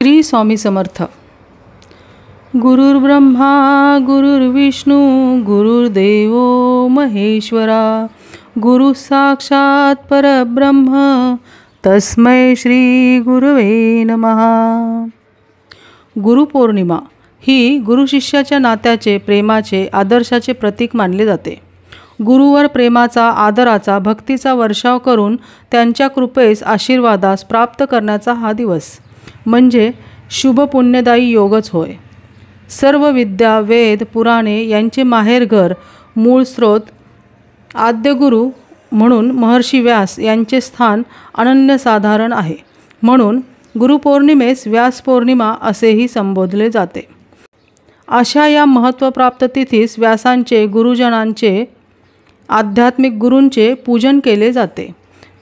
श्री स्वामी समर्थ. गुरुर्ब्रह्मा गुरुर्विष्णू गुरुर्देव महेश्वरा, गुरु साक्षात परब्रह्म तस्मै श्री गुरवे नमः. गुरुपौर्णिमा ही गुरु शिष्याच्या नात्याचे, प्रेमाचे, आदर्शाचे प्रतीक मानले जाते. गुरुवर प्रेमाचा, आदराचा, भक्तीचा वर्षाव करून त्यांच्या कृपेस, आशीर्वादास प्राप्त करण्याचा हा दिवस म्हणजे शुभ पुण्यदायी योगच होय. सर्व विद्या, वेद, पुराणे यांचे माहेरघर, मूळ स्रोत, आद्य गुरु म्हणून महर्षी व्यास यांचे स्थान अनन्यसाधारण आहे. म्हणून गुरुपौर्णिमेस व्यास पौर्णिमा असेही संबोधले जाते. अशा या महत्त्वप्राप्त तिथीस व्यासांचे, गुरुजनांचे, आध्यात्मिक गुरूंचे पूजन केले जाते.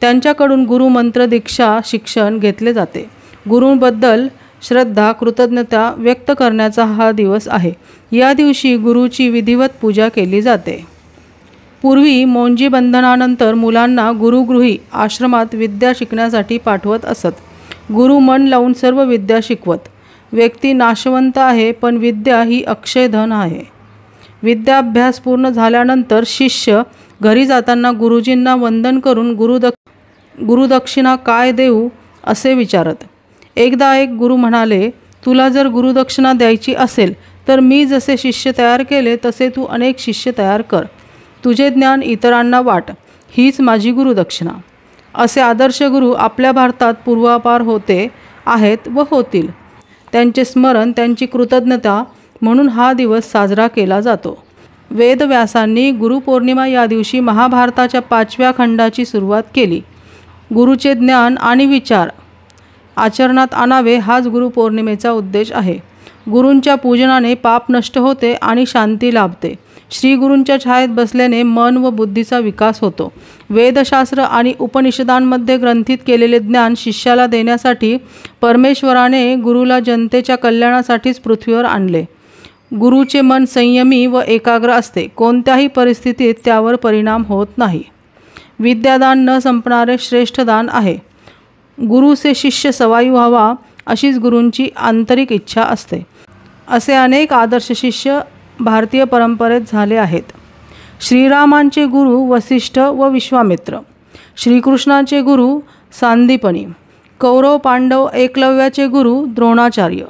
त्यांच्याकडून गुरुमंत्र, दीक्षा, शिक्षण घेतले जाते. गुरूंबद्दल श्रद्धा, कृतज्ञता व्यक्त करण्याचा हा दिवस आहे. या दिवशी गुरुची विधिवत पूजा केली जाते. पूर्वी मौंजी बंधनानंतर मुलांना गुरुगृही आश्रमात विद्या शिकण्यासाठी पाठवत असत. गुरु मन लावून सर्व विद्या शिकवत. व्यक्ती नाशवंत आहे, पण विद्या ही अक्षयधन आहे. विद्याभ्यास पूर्ण झाल्यानंतर शिष्य घरी जाताना गुरुजींना वंदन करून गुरुदक्षिणा काय देऊ असे विचारत. एकदा एक गुरु म्हणाले, तुला जर गुरुदक्षिणा द्यायची असेल तर मी जसे शिष्य तयार केले तसे तू अनेक शिष्य तयार कर. तुझे ज्ञान इतरांना वाट, हीच माझी गुरुदक्षिणा. असे आदर्श गुरु आपल्या भारतात पूर्वापार होते, आहेत व होतील. त्यांचे स्मरण, त्यांची कृतज्ञता म्हणून हा दिवस साजरा केला जातो. वेदव्यासांनी गुरुपौर्णिमा या दिवशी महाभारताच्या 5व्या खंडाची सुरुवात केली. गुरुचे ज्ञान आणि विचार आचरणात आणावे हाच गुरुपौर्णिमेचा उद्देश आहे. गुरूंच्या पूजनाने पाप नष्ट होते आणि शांती लाभते. श्री गुरूंच्या छायेत बसल्याने मन व बुद्धीचा विकास होतो. वेदशास्त्र आणि उपनिषदांमध्ये ग्रंथित केलेले ज्ञान शिष्याला देण्यासाठी परमेश्वराने गुरुला जनतेच्या कल्याणासाठीच पृथ्वीवर आणले. गुरुचे मन संयमी व एकाग्र असते. कोणत्याही परिस्थितीत त्यावर परिणाम होत नाही. विद्यादान न संपणारे श्रेष्ठ दान आहे. गुरु से शिष्य सवायू व्हावा अशीच गुरूंची आंतरिक इच्छा असते. असे अनेक आदर्श शिष्य भारतीय परंपरेत झाले आहेत. श्रीरामांचे गुरु वसिष्ठ व विश्वामित्र, श्रीकृष्णाचे गुरु सांदीपनी, कौरव पांडव एकलव्याचे गुरु द्रोणाचार्य,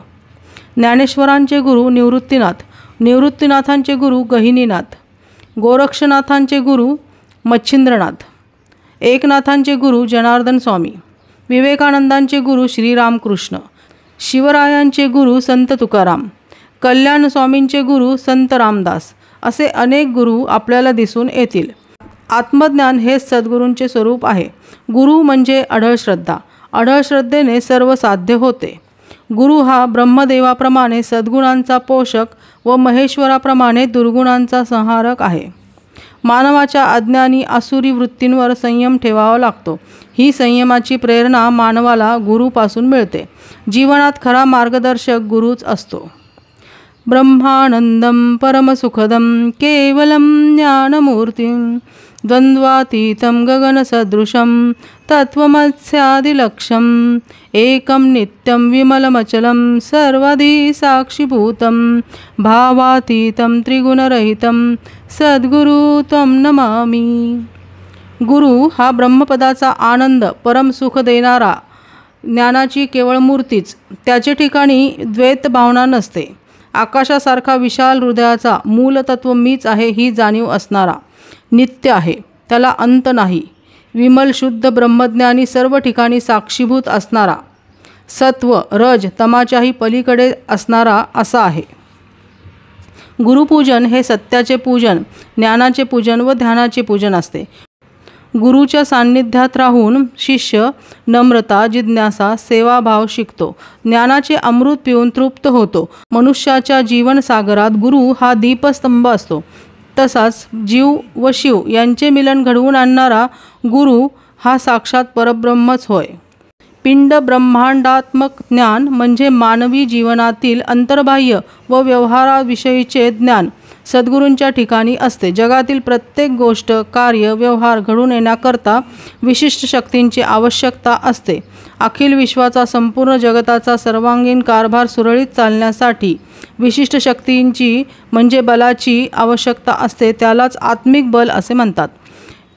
ज्ञानेश्वरांचे गुरु निवृत्तीनाथ, निवृत्तीनाथांचे गुरु गहिनीनाथ, गोरक्षनाथांचे गुरु मच्छिंद्रनाथ, एकनाथांचे गुरु जनार्दन स्वामी, विवेकानंदांचे गुरु श्रीरामकृष्ण, शिवरायांचे गुरु संत तुकाराम, कल्याण स्वामींचे गुरु संत रामदास असे अनेक गुरु आपल्याला दिसून येतील. आत्मज्ञान हे सद्गुरूंचे स्वरूप आहे. गुरु म्हणजे अढळ श्रद्धा. अढळ श्रद्धेने सर्व साध्य होते. गुरु हा ब्रह्मदेवाप्रमाणे सद्गुणांचा पोषक व महेश्वराप्रमाणे दुर्गुणांचा संहारक आहे. मानवाच्या अज्ञानी आसुरी वृत्तींवर संयम ठेवावा लागतो. ही संयमाची प्रेरणा मानवाला गुरुपासून मिळते. जीवनात खरा मार्गदर्शक गुरुच असतो. ब्रह्मानंदं परमसुखदं केवलं ज्ञानमूर्तिं द्वंद्वातीतं गगनसदृशं तत्त्वमस्यादिलक्ष्यं एकं नित्यं विमलमचलं सर्वधी साक्षीभूतं भावातीतं त्रिगुणरहितं सद्गुरु त्वं नमामि. गुरु हा ब्रह्मपदाचा आनंद, परम सुख देणारा, ज्ञानाची केवळ मूर्तीच. त्याचे ठिकाणी द्वैत भावना नसते. आकाशासारखा विशाल हृदयाचा मूलतत्व मीच आहे ही जाणीव असणारा, नित्य आहे, त्याला अंत नाही, विमल शुद्ध ब्रह्मज्ञानी, सर्व ठिकाणी साक्षीभूत असणारा, सत्व रज तमाच्याही पलीकडे असणारा असा आहे. गुरुपूजन हे सत्याचे पूजन, ज्ञानाचे पूजन व ध्यानाचे पूजन असते. गुरुच्या सान्निध्यात राहून शिष्य नम्रता, जिज्ञासा, सेवाभाव शिकतो. ज्ञानाचे अमृत पिऊन तृप्त होतो. मनुष्याच्या जीवनसागरात गुरु हा दीपस्तंभ असतो. तसाच जीव व शिव यांचे मिलन घडवून आणणारा गुरु हा साक्षात परब्रह्मच होय. पिंड ब्रह्मांडात्मक ज्ञान म्हणजे मानवी जीवनातील अंतर्बाह्य व व्यवहाराविषयीचे ज्ञान. सद्गुरूंच्या ठिकाणी असते. जगातील प्रत्येक गोष्ट, कार्य, व्यवहार घडून येण्याकरता विशिष्ट शक्तींची आवश्यकता असते. अखिल विश्वाचा, संपूर्ण जगताचा सर्वांगीण कारभार सुरळीत चालण्यासाठी विशिष्ट शक्तींची म्हणजे बलाची आवश्यकता असते. त्यालाच आत्मिक बल असे म्हणतात.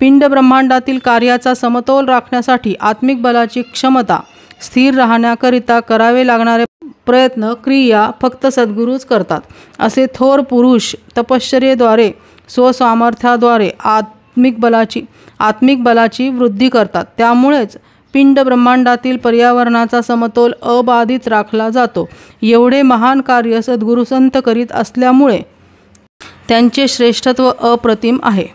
पिंड ब्रह्मांडातील कार्याचा समतोल राखण्यासाठी आत्मिक बलाची क्षमता स्थिर राहण्याकरिता करावे लागणारे प्रयत्न, क्रिया फक्त सद्गुरूच करतात. असे थोर पुरुष तपश्चर्येद्वारे, स्वसामर्थ्याद्वारे आत्मिक बलाची वृद्धी करतात. त्यामुळेच पिंड ब्रह्मांडातील पर्यावरणाचा समतोल अबाधित राखला जातो. एवढे महान कार्य सद्गुरू संत करीत असल्यामुळे त्यांचे श्रेष्ठत्व अप्रतिम आहे.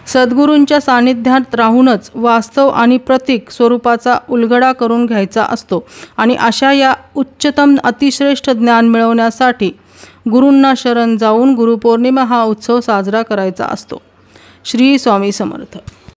सद्गुरूंच्या सानिध्यात राहूनच वास्तव आणि प्रतीक स्वरूपाचा उलगडा करून घ्यायचा असतो आणि अशा या उच्चतम अतिश्रेष्ठ ज्ञान मिळवण्यासाठी गुरूंना शरण जाऊन गुरुपौर्णिमा हा उत्सव साजरा करायचा असतो. श्री स्वामी समर्थ.